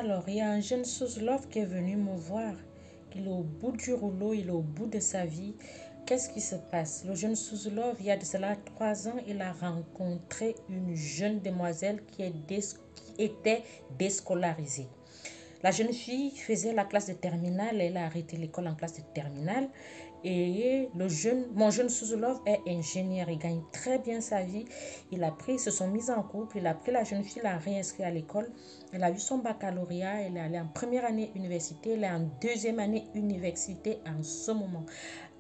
Alors, il y a un jeune Suslov qui est venu me voir. Il est au bout du rouleau, il est au bout de sa vie. Qu'est-ce qui se passe? Le jeune Suslov, il y a de cela 3 ans, il a rencontré une jeune demoiselle qui était déscolarisée. La jeune fille faisait la classe de terminale, elle a arrêté l'école en classe de terminale. Et mon jeune Suslov est ingénieur, il gagne très bien sa vie. Ils se sont mis en couple, il a pris la jeune fille, l'a réinscrit à l'école. Elle a eu son baccalauréat, elle est allée en première année université, elle est en deuxième année université en ce moment.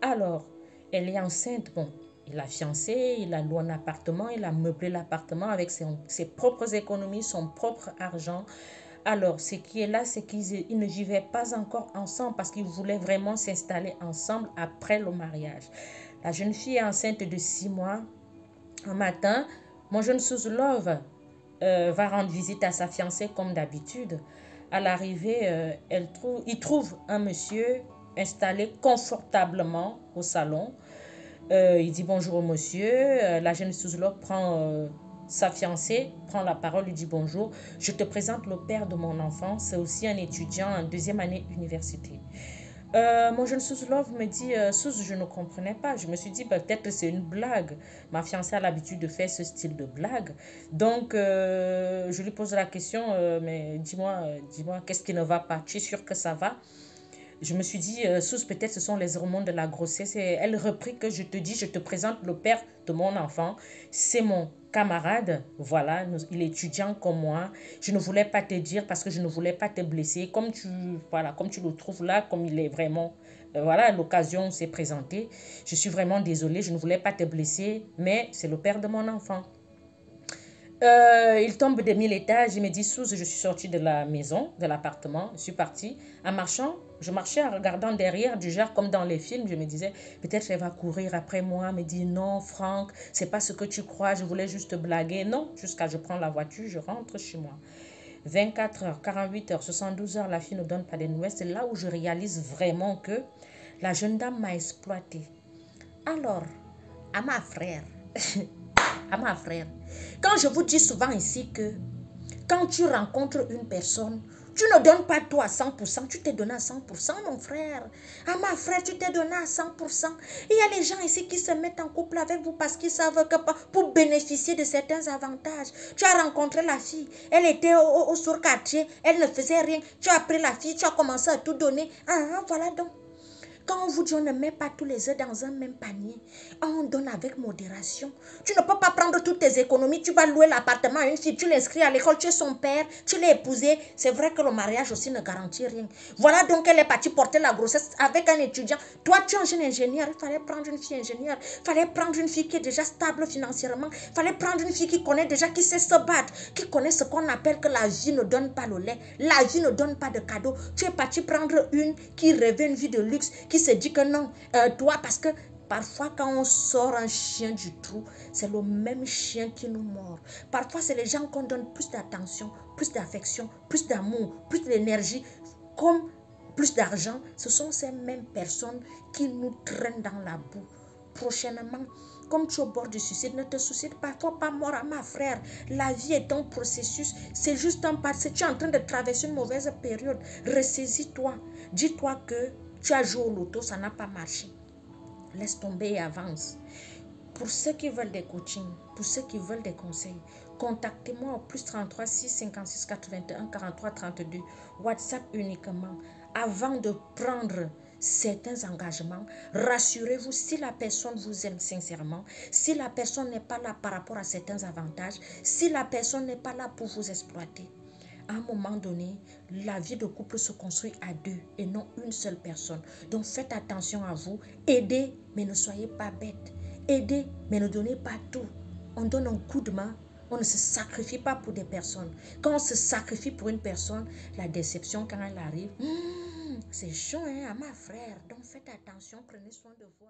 Alors, elle est enceinte, bon, il a fiancé, il a loué un appartement, il a meublé l'appartement avec ses propres économies, son propre argent. Alors, ce qui est là, c'est qu'ils ne vivaient pas encore ensemble parce qu'ils voulaient vraiment s'installer ensemble après le mariage. La jeune fille est enceinte de 6 mois. Un matin, mon jeune Suslov va rendre visite à sa fiancée comme d'habitude. À l'arrivée, il trouve un monsieur installé confortablement au salon. Il dit bonjour au monsieur. La jeune Suslov prend sa fiancée, prend la parole, lui dit bonjour. Je te présente le père de mon enfant. C'est aussi un étudiant en deuxième année université. Mon jeune Suslov me dit, Sous, je ne comprenais pas. Je me suis dit, peut-être que c'est une blague. Ma fiancée a l'habitude de faire ce style de blague. Donc, je lui pose la question, mais dis-moi, qu'est-ce qui ne va pas? Tu es sûre que ça va? Je me suis dit, Sous, peut-être ce sont les hormones de la grossesse. Et elle reprit que je te dis, je te présente le père de mon enfant. C'est mon camarade. Voilà, il est étudiant comme moi. Je ne voulais pas te dire parce que je ne voulais pas te blesser. Comme tu le trouves là, comme il est vraiment... voilà, l'occasion s'est présentée. Je suis vraiment désolée, je ne voulais pas te blesser, mais c'est le père de mon enfant. Il tombe de 1000 étages. Il me dit, Suze, je suis sortie de la maison, de l'appartement. Je suis partie. En marchant, je marchais en regardant derrière, du genre comme dans les films. Je me disais, peut-être elle va courir après moi. Elle me dit, non, Franck, c'est pas ce que tu crois. Je voulais juste blaguer. Non, jusqu'à je prends la voiture, je rentre chez moi. 24 heures, 48 heures, 72 heures, la fille ne donne pas de nouvelles. C'est là où je réalise vraiment que la jeune dame m'a exploité. Alors, à ma frère, à ma frère, quand je vous dis souvent ici que quand tu rencontres une personne, tu ne donnes pas tout à 100%, tu t'es donné à 100%, mon frère. Ah, ma frère, tu t'es donné à 100%. Il y a les gens ici qui se mettent en couple avec vous parce qu'ils savent que pour bénéficier de certains avantages. Tu as rencontré la fille, elle était au sur-quartier, elle ne faisait rien. Tu as pris la fille, tu as commencé à tout donner. Ah, voilà donc. Quand on vous dit on ne met pas tous les œufs dans un même panier, on donne avec modération. Tu ne peux pas prendre toutes tes économies, tu vas louer l'appartement à une fille, tu l'inscris à l'école, tu es son père, tu l'as épousé. C'est vrai que le mariage aussi ne garantit rien. Voilà donc elle est partie porter la grossesse avec un étudiant. Toi, tu es un jeune ingénieur, il fallait prendre une fille ingénieure, il fallait prendre une fille qui est déjà stable financièrement, il fallait prendre une fille qui connaît déjà, qui sait se battre, qui connaît ce qu'on appelle que la vie ne donne pas le lait, la vie ne donne pas de cadeaux. Tu es parti prendre une qui rêvait une vie de luxe, qui se dit que non, toi, parce que parfois quand on sort un chien du trou, c'est le même chien qui nous mord. Parfois c'est les gens qu'on donne plus d'attention, plus d'affection, plus d'amour, plus d'énergie, comme plus d'argent. Ce sont ces mêmes personnes qui nous traînent dans la boue. Prochainement, comme tu es au bord du suicide, ne te suicide pas, il ne faut pas mourir, ma frère. La vie est un processus, c'est juste un passé. Tu es en train de traverser une mauvaise période. Ressaisis-toi. Dis-toi que tu as joué au loto, ça n'a pas marché. Laisse tomber et avance. Pour ceux qui veulent des coachings, pour ceux qui veulent des conseils, contactez-moi au plus 33 6 56 81 43 32, WhatsApp uniquement. Avant de prendre certains engagements, rassurez-vous, si la personne vous aime sincèrement, si la personne n'est pas là par rapport à certains avantages, si la personne n'est pas là pour vous exploiter, à un moment donné, la vie de couple se construit à deux et non une seule personne. Donc faites attention à vous, aidez, mais ne soyez pas bêtes. Aidez, mais ne donnez pas tout. On donne un coup de main, on ne se sacrifie pas pour des personnes. Quand on se sacrifie pour une personne, la déception quand elle arrive, c'est chaud, hein, à ma frère. Donc faites attention, prenez soin de vous.